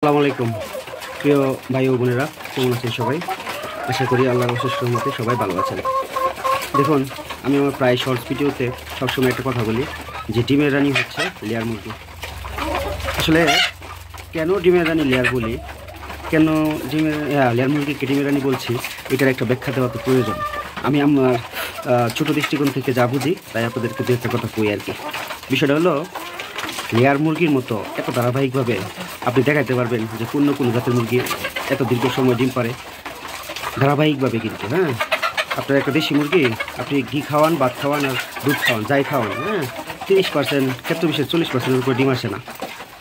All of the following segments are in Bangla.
আসসালামু আলাইকুম প্রিয় ভাই ও বোনেরা, কেমন আছেন সবাই? আশা করি আল্লাহর অশেষ রহমতে সবাই ভালো আছেন। দেখুন, আমি আমার প্রায় শর্টস ভিডিওতে সবসময় একটা কথা বলি যে ডিমের রানী হচ্ছে লেয়ার মুরগি। আসলে কেন ডিমের রানী লেয়ার বলি, কেন লেয়ার মুরগিকে ডিমের রানী বলছি, এটার একটা ব্যাখ্যা দেওয়া তো প্রয়োজন। আমি আমার ছোটো দৃষ্টিকোণ থেকে যা বুঝি তাই আপনাদেরকে দু একটা কথা কই আর কি। বিষয়টা হলো, লেয়ার মুরগির মতো এত ধারাবাহিকভাবে আপনি দেখাতে পারবেন যে কোনো জাতের মুরগি এত দীর্ঘ সময় ডিম পারে ধারাবাহিকভাবে। কিন্তু আপনার একটা দেশি মুরগি, আপনি ঘি খাওয়ান, ভাত খাওয়ান আর দুধ খাওয়ান, যাই খাওয়ান, 30% ক্ষেত্র বিশেষ 40%-এর উপরে ডিম আসে না।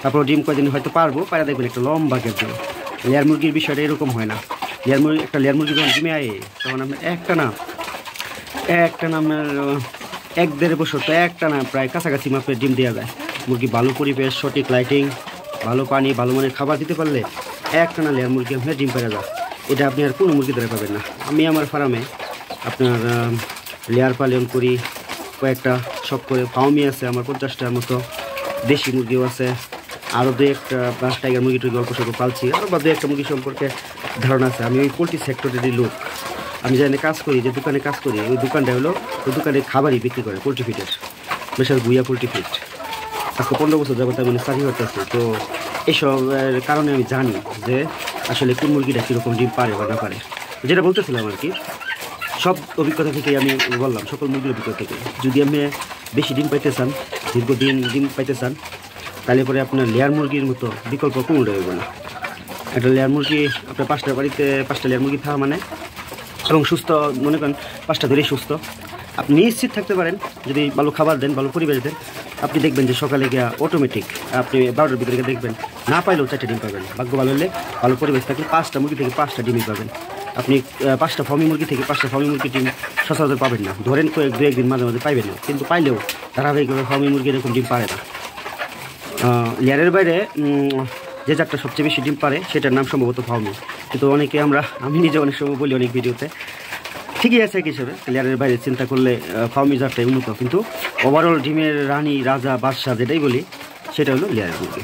তারপর ডিম কয়দিন হয়তো পারা দেখবেন একটা লম্বা গ্যাপ দিয়ে। লেয়ার মুরগির বিষয়টা এরকম হয় না। লেয়ার মুরগি যখন ডিমে আয়ে তখন আপনার একটা না আপনার 1-1.5 বছর তো একটা না প্রায় কাছাকাছি মাপের ডিম দেওয়া যায়। মুরগি ভালো পরিবেশ, সঠিক লাইটিং, ভালো পানি, ভালো মানের খাবার দিতে পারলে একটানা লেয়ার মুরগি আপনার ডিম পেড়া যায়। এটা আপনি আর কোনো মুরগি ধরে পাবেন না। আমি আমার ফার্মে আপনার লেয়ার পালন করি, কয়েকটা সব করে ফার্মই আছে আমার 50টার মতো, দেশি মুরগিও আছে, আরও 2-1 টাইগার মুরগি টুরগি অল্প স্বল্প পালছি, আরও বা 2-1টা মুরগি সম্পর্কে ধারণা আছে। আমি ওই পোলট্রি সেক্টরেরই লোক। আমি যেখানে কাজ করি, যে দোকানে কাজ করি, ওই দোকানটা হলো ওই দোকানে খাবারই বিক্রি করে পোলট্রি ফিডের, বিশেষ গুইয়া পোলট্রি ফিড। আজকে 15 বছর যাবত আমি চাকরি করতেছি, তো এসবের কারণে আমি জানি যে আসলে কোন মুরগিটা কীরকম ডিম পারে বা না পারে। যেটা বলতেছিলাম আর কি, সব অভিজ্ঞতা থেকে আমি বললাম, সকল মুরগির অভিজ্ঞতা থেকে। যদি আপনি বেশি ডিম পাইতে চান, দীর্ঘদিন ডিম পাইতে চান, তাহলে পরে আপনার লেয়ার মুরগির মতো বিকল্প কোনোটা হইব না। একটা লেয়ার মুরগি আপনার 5টা বাড়িতে 5টা লেয়ার মুরগি থাকা মানে, এবং সুস্থ, মনে করেন 5টা ধরেই সুস্থ, আপনি নিশ্চিত থাকতে পারেন। যদি ভালো খাবার দেন, ভালো পরিবেশ দেন, আপনি দেখবেন যে সকালে গিয়ে অটোমেটিক আপনি 12টার ভিতরে দেখবেন না পাইলেও 4টা ডিম পাবেন। ভাগ্য ভালো হলে, ভালো পরিবেশ থাকলে 5টা মুরগি থেকে 5টা ডিমই পাবেন। আপনি 5টা ফার্মি মুরগি থেকে 5টা ফার্মি মুরগি ডিম সচরাচর পাবেন না। ধরেন দু একদিন মাঝে মাঝে পাইবেন না, কিন্তু পাইলেও ধারাবাহিকভাবে ফার্মি মুরগি এরকম ডিম পারে না। লেয়ারের বাইরে যে জাতটা সবচেয়ে বেশি ডিম পারে সেটার নাম সম্ভবত ফার্মি, কিন্তু আমি নিজে অনেক সময় বলি অনেক ভিডিওতে, ঠিকই আছে এক হিসেবে। লেয়ারের বাইরে চিন্তা করলে ফার্মি জাতটাই উন্নত, কিন্তু ওভারঅল ডিমের রানী, রাজা, বাদশাহ যেটাই বলি, সেটা হলো লেয়ার মুরগি।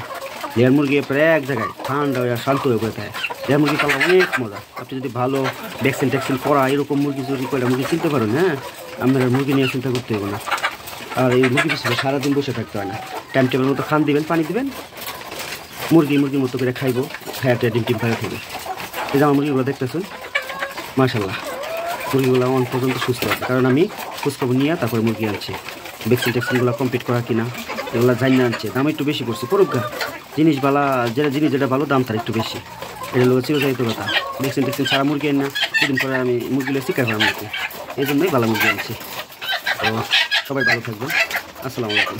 লেয়ার মুরগি প্রায় এক জায়গায় ঠান্ডা হয়ে শান্ত হয়ে পড়ে থাকে। লেয়ার মুরগি পালা অনেক মজা। আপনি যদি ভালো ভ্যাকসিন করা এরকম মুরগি যদি কয়টা মুরগি চিনতে পারেন, আপনার মুরগি নিয়ে চিন্তা করতে হবে না। আর এই মুরগি পিছনে সারাদিন বসে থাকতে হয় না। টাইম টেবিল মতো খান দিবেন, পানি দিবেন, মুরগির মতো করে খাইবো, খাইতে ডিম পাড়ে থাকবে। এই যে আমার মুরগিগুলো দেখতেছেন, মাশাআল্লাহ, মুরগিগুলো অন পর্যন্ত সুস্থ আছে, কারণ আমি খোঁজখবর নিয়ে তারপরে মুরগি আনছি। ভ্যাকসিনগুলো কমপ্লিট করা কিনা এগুলো জানি না আনছে। দাম একটু বেশি পড়ছে, পড়ুক, জিনিস যেটা ভালো দাম তার একটু বেশি। এটা হলো চিরচারিত কথা। ভ্যাকসিন ছাড়া মুরগি আন না, দুদিন পরে আমি মুরগিগুলো শিকার হয় মুরগি, এই জন্যই ভালো মুরগি আনছি। তো সবাই ভালো থাকবেন। আসসালামু আলাইকুম।